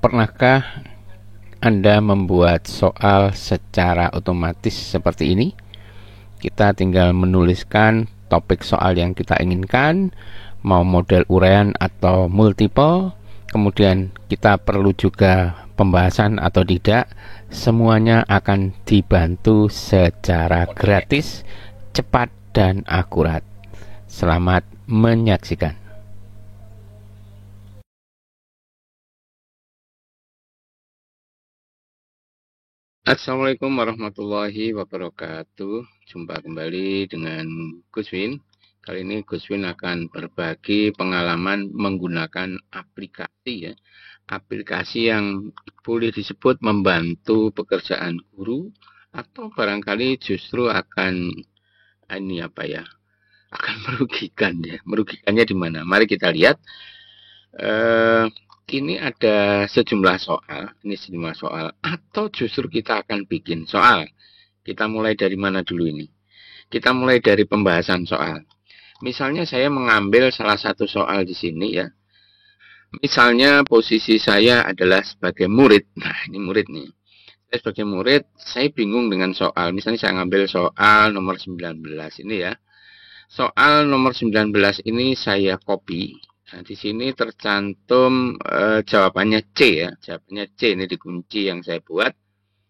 Pernahkah Anda membuat soal secara otomatis seperti ini? Kita tinggal menuliskan topik soal yang kita inginkan, mau model uraian atau multiple, kemudian kita perlu juga pembahasan atau tidak. Semuanya akan dibantu secara gratis, cepat, dan akurat. Selamat menyaksikan. Assalamualaikum warahmatullahi wabarakatuh. Jumpa kembali dengan Gus Win. Kali ini Gus Win akan berbagi pengalaman menggunakan aplikasi ya. Aplikasi yang boleh disebut membantu pekerjaan guru atau barangkali justru akan akan merugikan ya. Merugikannya di mana? Mari kita lihat. Ini ada sejumlah soal, atau justru kita akan bikin soal. Kita mulai dari mana dulu ini? Kita mulai dari pembahasan soal. Misalnya saya mengambil salah satu soal di sini ya. Misalnya posisi saya adalah sebagai murid. Nah, ini murid nih. Saya sebagai murid, saya bingung dengan soal. Misalnya saya ngambil soal nomor 19 ini ya. Soal nomor 19 ini saya copy. Nah, di sini tercantum jawabannya C ya. Jawabannya C ini dikunci yang saya buat.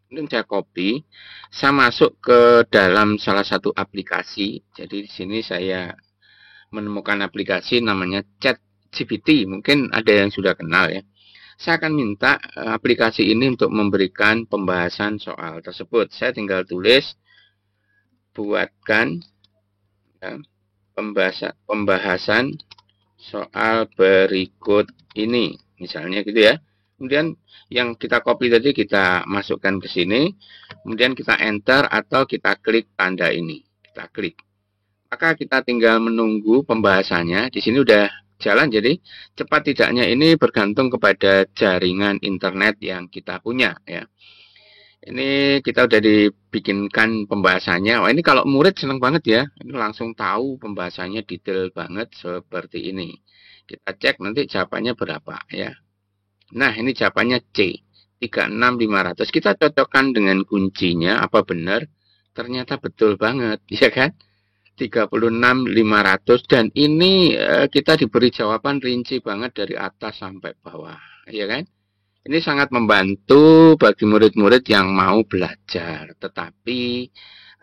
Kemudian saya copy, saya masuk ke dalam salah satu aplikasi. Jadi di sini saya menemukan aplikasi namanya ChatGPT. Mungkin ada yang sudah kenal ya. Saya akan minta aplikasi ini untuk memberikan pembahasan soal tersebut. Saya tinggal tulis, buatkan ya, pembahasan soal berikut ini, misalnya gitu ya. Kemudian yang kita copy tadi kita masukkan ke sini, kemudian kita enter atau kita klik tanda ini, kita klik. Maka kita tinggal menunggu pembahasannya. Di sini udah jalan, jadi cepat tidaknya ini bergantung kepada jaringan internet yang kita punya ya. Ini kita udah dibikinkan pembahasannya. Wah, ini kalau murid seneng banget ya. Ini langsung tahu pembahasannya detail banget seperti ini. Kita cek nanti jawabannya berapa ya. Nah, ini jawabannya C. 36500. Kita cocokkan dengan kuncinya apa benar? Ternyata betul banget, ya kan? 36.500 dan ini kita diberi jawaban rinci banget dari atas sampai bawah, ya kan? Ini sangat membantu bagi murid-murid yang mau belajar, tetapi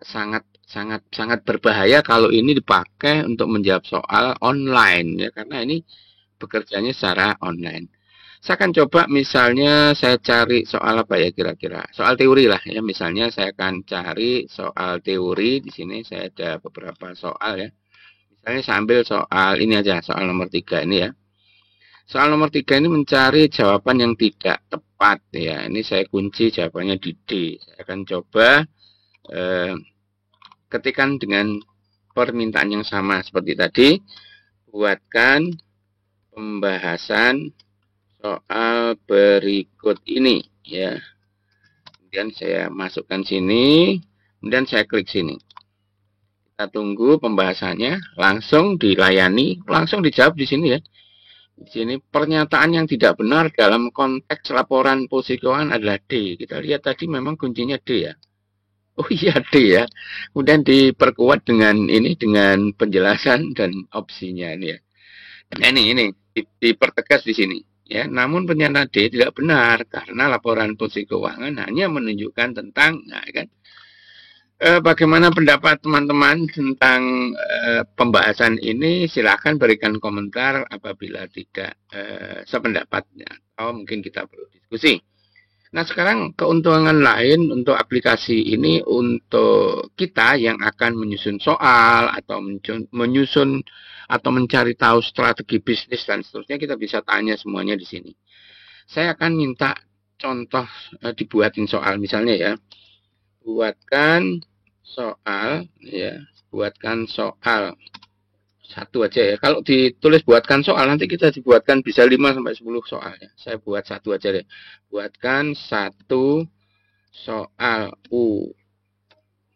sangat berbahaya kalau ini dipakai untuk menjawab soal online ya, karena ini bekerjanya secara online. Saya akan coba misalnya saya cari soal apa ya kira-kira? Soal teori lah ya, misalnya saya akan cari soal teori. Di sini saya ada beberapa soal ya. Misalnya saya ambil soal ini aja, soal nomor 3 ini ya. Soal nomor 3 ini mencari jawaban yang tidak tepat ya. Ini saya kunci jawabannya di D. Saya akan coba ketikkan dengan permintaan yang sama seperti tadi. Buatkan pembahasan soal berikut ini ya. Kemudian saya masukkan sini, kemudian saya klik sini. Kita tunggu pembahasannya, langsung dilayani, langsung dijawab di sini ya. Di sini pernyataan yang tidak benar dalam konteks laporan posisi keuangan adalah D. Kita lihat tadi memang kuncinya D ya. Oh iya D ya. Kemudian diperkuat dengan penjelasan dan opsinya ini ya. Nah, ini dipertegas di sini ya. Namun pernyataan D tidak benar karena laporan posisi keuangan hanya menunjukkan tentang kan. Bagaimana pendapat teman-teman tentang pembahasan ini? Silakan berikan komentar apabila tidak sependapat atau mungkin kita perlu diskusi. Nah, sekarang keuntungan lain untuk aplikasi ini untuk kita yang akan menyusun soal atau menyusun atau mencari tahu strategi bisnis dan seterusnya, kita bisa tanya semuanya di sini. Saya akan minta contoh dibuatin soal misalnya ya. Buatkan soal satu aja ya. Kalau ditulis buatkan soal nanti kita dibuatkan bisa 5 sampai 10 soal ya. Saya buat satu aja deh. Buatkan satu soal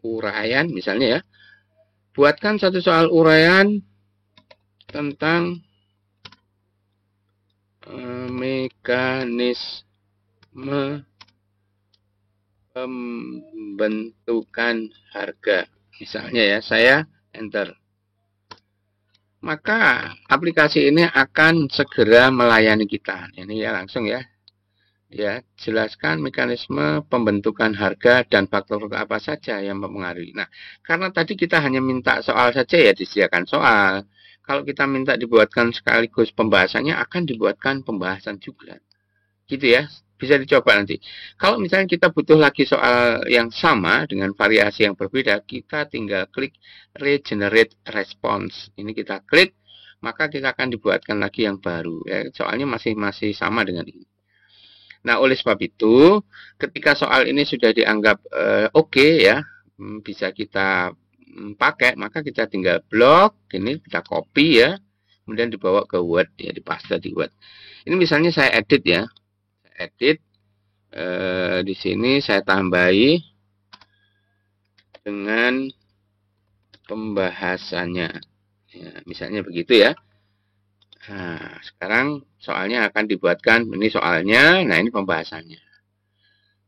uraian misalnya ya. Buatkan satu soal uraian tentang mekanisme pembentukan harga. Misalnya ya, saya enter. Maka aplikasi ini akan segera melayani kita. Ini ya langsung ya. Ya, jelaskan mekanisme pembentukan harga dan faktor-faktor apa saja yang mempengaruhi. Nah, karena tadi kita hanya minta soal saja ya disediakan soal. Kalau kita minta dibuatkan sekaligus pembahasannya akan dibuatkan pembahasan juga. Gitu ya. Bisa dicoba nanti. Kalau misalnya kita butuh lagi soal yang sama dengan variasi yang berbeda, kita tinggal klik regenerate response. Ini kita klik, maka kita akan dibuatkan lagi yang baru. Ya, soalnya masih sama dengan ini. Nah, oleh sebab itu, ketika soal ini sudah dianggap oke ya, bisa kita pakai, maka kita tinggal blok, ini kita copy ya, kemudian dibawa ke Word, ya dipaste di Word. Ini misalnya saya edit ya, edit di sini saya tambahi dengan pembahasannya, ya, misalnya begitu ya. Nah, sekarang soalnya akan dibuatkan, ini soalnya, nah ini pembahasannya.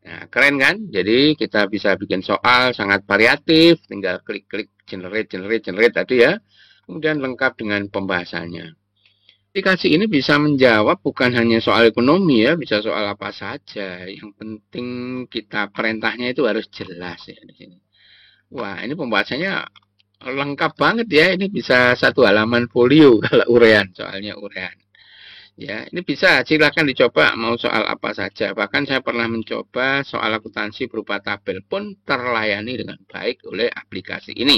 Nah, keren kan? Jadi kita bisa bikin soal sangat variatif, tinggal klik-klik generate tadi ya. Kemudian lengkap dengan pembahasannya. Aplikasi ini bisa menjawab bukan hanya soal ekonomi ya, bisa soal apa saja. Yang penting kita perintahnya itu harus jelas ya di sini. Wah, ini pembahasannya lengkap banget ya. Ini bisa satu halaman folio kalau urean, soalnya urean. Ya, ini bisa silakan dicoba mau soal apa saja. Bahkan saya pernah mencoba soal akuntansi berupa tabel pun terlayani dengan baik oleh aplikasi ini.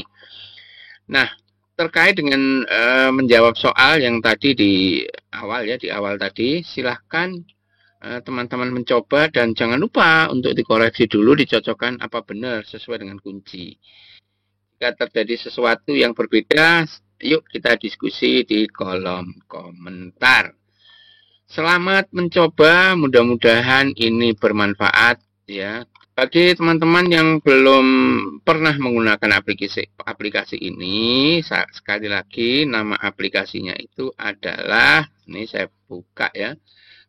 Nah, terkait dengan menjawab soal yang tadi di awal tadi, silahkan teman-teman mencoba dan jangan lupa untuk dikoreksi dulu, dicocokkan apa benar sesuai dengan kunci. Jika terjadi sesuatu yang berbeda, yuk kita diskusi di kolom komentar. Selamat mencoba, mudah-mudahan ini bermanfaat ya. Bagi teman-teman yang belum pernah menggunakan aplikasi ini, sekali lagi nama aplikasinya itu adalah, ini saya buka ya,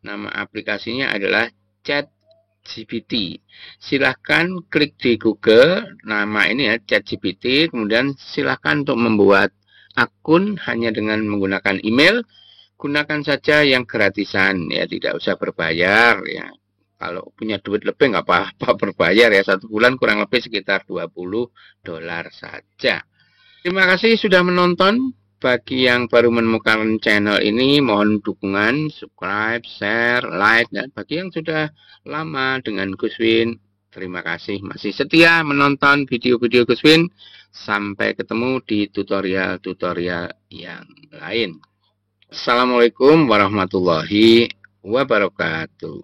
nama aplikasinya adalah ChatGPT. Silahkan klik di Google, nama ini ya ChatGPT, kemudian silahkan untuk membuat akun hanya dengan menggunakan email. Gunakan saja yang gratisan ya, tidak usah berbayar ya. Kalau punya duit lebih nggak apa-apa berbayar ya, 1 bulan kurang lebih sekitar $20 saja. Terima kasih sudah menonton. Bagi yang baru menemukan channel ini, mohon dukungan, subscribe, share, like, dan bagi yang sudah lama dengan Guswin, terima kasih masih setia menonton video-video Guswin. Sampai ketemu di tutorial-tutorial yang lain. Assalamualaikum warahmatullahi wabarakatuh.